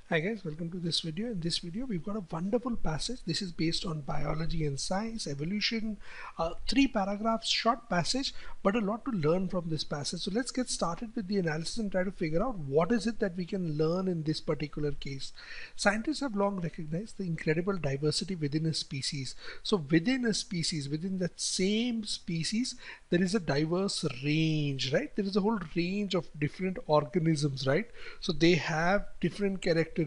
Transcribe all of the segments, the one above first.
Hi guys, welcome to this video. In this video we've got a wonderful passage. This is based on biology and science, evolution, 3 paragraphs, short passage, but a lot to learn from this passage. So let's get started with the analysis and try to figure out what is it that we can learn in this particular case. Scientists have long recognized the incredible diversity within a species. So within a species, within that same species, there is a diverse range, right? There is a whole range of different organisms, right? So they have different characteristics.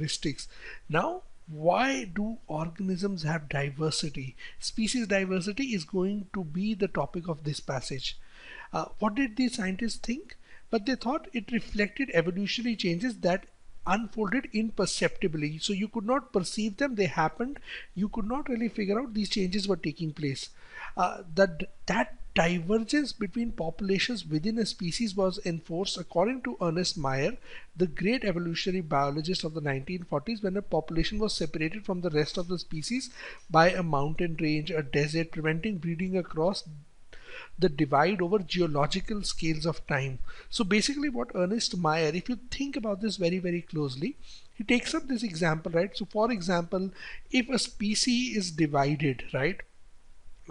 Now, why do organisms have diversity? Species diversity is going to be the topic of this passage. What did the scientists think? But they thought it reflected evolutionary changes that unfolded imperceptibly. So you could not perceive them, they happened. You could not really figure out these changes were taking place. That divergence between populations within a species was enforced according to Ernst Mayr, the great evolutionary biologist of the 1940s, when a population was separated from the rest of the species by a mountain range, a desert, preventing breeding across the divide over geological scales of time. So basically what Ernst Mayr, if you think about this very closely, he takes up this example, right? So for example, if a species is divided, right,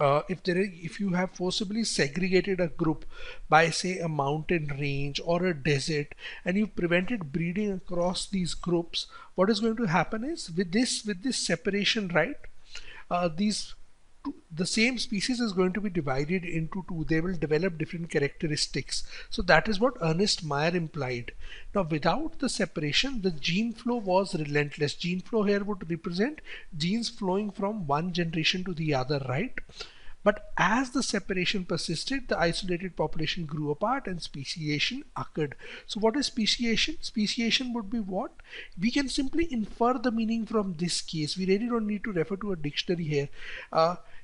if you have forcibly segregated a group by say a mountain range or a desert, and you've prevented breeding across these groups, what is going to happen is with this separation, right, these the same species is going to be divided into two. They will develop different characteristics. So that is what Ernst Mayr implied. Now without the separation, the gene flow was relentless. Gene flow here would represent genes flowing from one generation to the other, right? But as the separation persisted, the isolated population grew apart and speciation occurred. So what is speciation? Speciation would be what? We can simply infer the meaning from this case. We really don't need to refer to a dictionary here.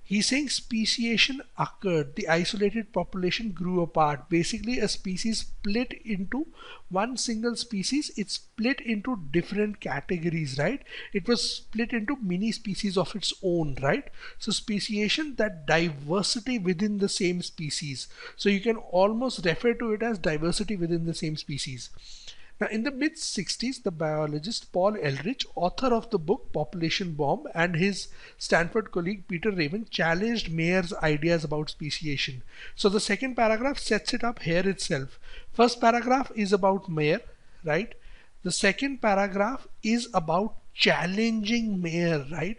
He's saying speciation occurred. The isolated population grew apart. Basically, a species split into one single species. It's split into different categories, right? It was split into mini species of its own, right? So speciation, that diversity within the same species. So you can almost refer to it as diversity within the same species. Now, in the mid-60s, the biologist Paul Ehrlich, author of the book Population Bomb, and his Stanford colleague Peter Raven challenged Mayr's ideas about speciation. So the second paragraph sets it up here itself. First paragraph is about Mayr, right? The second paragraph is about challenging Mayr, right?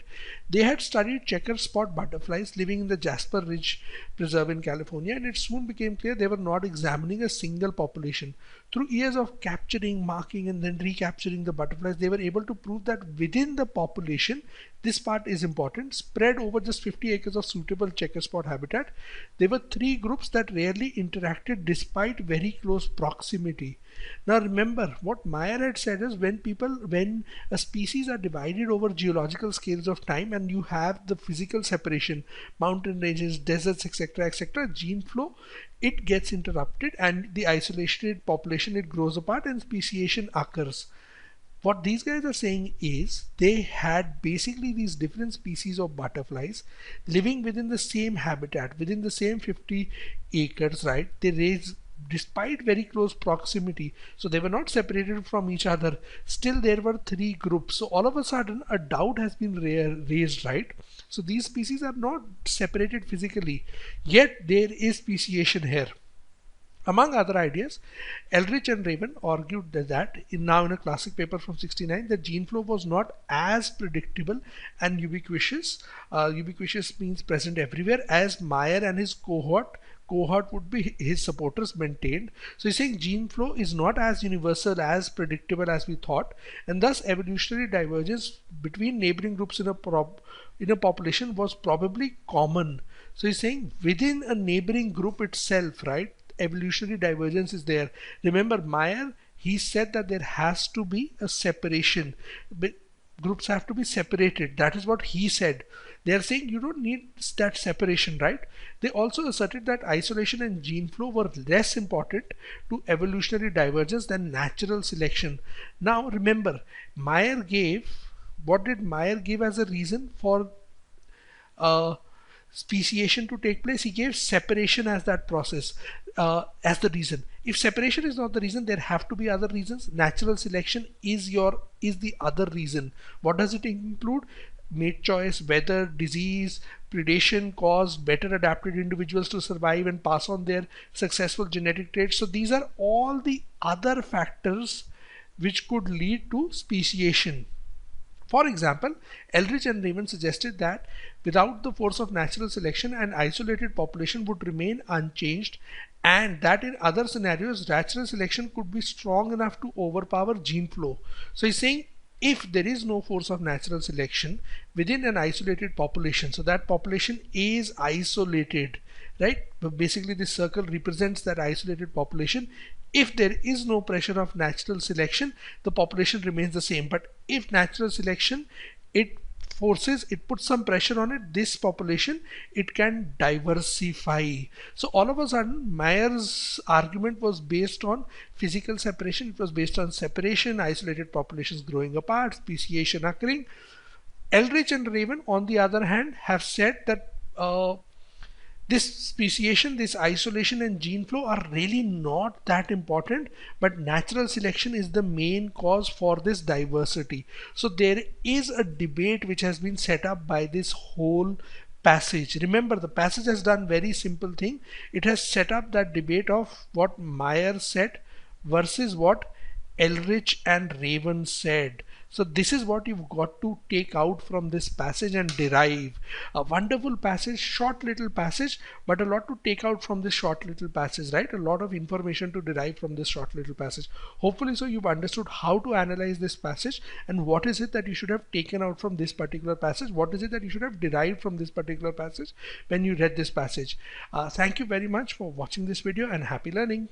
They had studied checkerspot butterflies living in the Jasper Ridge Preserve in California, and it soon became clear they were not examining a single population. Through years of capturing, marking, and then recapturing the butterflies, they were able to prove that within the population, this part is important, spread over just 50 acres of suitable checkerspot habitat, there were 3 groups that rarely interacted despite very close proximity. Now remember, what Mayr had said is when a species are divided over geological scales of time and you have the physical separation, mountain ranges, deserts, etc., gene flow, it gets interrupted and the isolated population, it grows apart and speciation occurs. What these guys are saying is they had basically these different species of butterflies living within the same habitat, within the same 50 acres, right? They raise despite very close proximity, so they were not separated from each other. Still there were 3 groups. So all of a sudden a doubt has been raised, right? So these species are not separated physically, yet there is speciation here. Among other ideas, Ehrlich and Raven argued that in a classic paper from '69, the gene flow was not as predictable and ubiquitous. Ubiquitous means present everywhere, as Mayr and his cohort would be his supporters maintained. So he's saying gene flow is not as universal, as predictable as we thought, and thus evolutionary divergence between neighboring groups in a population was probably common. So he's saying within a neighboring group itself, right, evolutionary divergence is there. Remember Mayr, he said that there has to be a separation, but groups have to be separated. That is what he said. They are saying you don't need that separation, right? They also asserted that isolation and gene flow were less important to evolutionary divergence than natural selection. Now remember, what did Mayr give as a reason for speciation to take place, he gave separation as that process, as the reason. If separation is not the reason, there have to be other reasons. Natural selection is the other reason. What does it include? Mate choice, weather, disease, predation caused better adapted individuals to survive and pass on their successful genetic traits. So these are all the other factors which could lead to speciation. For example, Ehrlich and Raven suggested that without the force of natural selection, an isolated population would remain unchanged, and that in other scenarios, natural selection could be strong enough to overpower gene flow. So he's saying, if there is no force of natural selection within an isolated population, so that population is isolated, right? But basically this circle represents that isolated population. If there is no pressure of natural selection, the population remains the same. But if natural selection, it puts some pressure on it, this population, it can diversify. So all of a sudden, Mayr's argument was based on physical separation. It was based on separation, isolated populations growing apart, speciation occurring. Ehrlich and Raven, on the other hand, have said that this speciation, this isolation and gene flow are really not that important, but natural selection is the main cause for this diversity. So there is a debate which has been set up by this whole passage. Remember, the passage has done very simple thing. It has set up that debate of what Mayr said versus what Ehrlich and Raven said. So this is what you've got to take out from this passage and derive. A wonderful passage, short little passage, but a lot to take out from this short little passage, right? A lot of information to derive from this short little passage. Hopefully so you've understood how to analyze this passage and what is it that you should have taken out from this particular passage. What is it that you should have derived from this particular passage when you read this passage. Thank you very much for watching this video and happy learning.